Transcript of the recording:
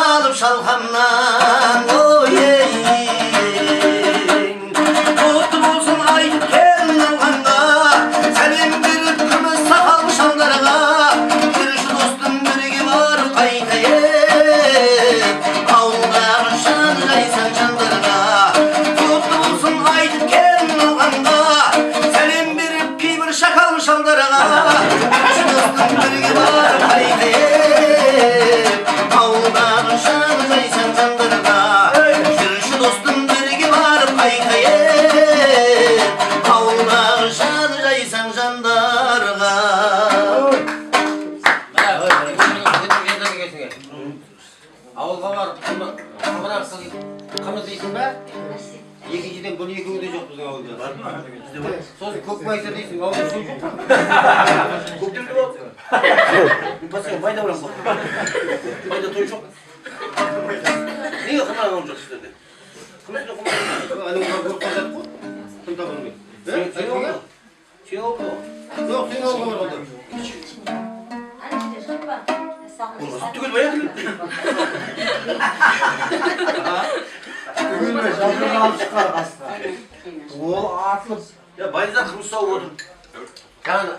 alıp şalgamdan oy Kutlu olsun ayken alğanda senin bir kımız sakal şallarına bir şu dostum birigi var kaytayıp avlar şanlaysan şandırına Kutlu olsun ayken alğanda senin bir pibir şakal şallarına bir şu dostum birigi var kaytayıp avlar şanlaysan şandırına bir şu dostum birigi var kaytayıp avlar şanlaysan şandırına Ауылға барып, қымырар қымыз дейсің бә? Екіншіден бұл екеуі де жоқ біздің ауылда. Бар ма? Сосын көк майса дейсің, ауылда сол жоқ па? Көктемде болады. Басқа майда барам ба? Майда той жоқ. Неге қымыран алып жоқ сіздерде? Қымызды қымыран. Анауға көріп қалдық қой. Кім табылмайды. Сен ауылға? Сен ауылға? Жоқ, сен ауылға барғанда. Түгел баяды Түгілме, жалғын алып шыққар қасына. Ол атылып. Ya bayızdan kırmızı savuğu oldum. Жаңа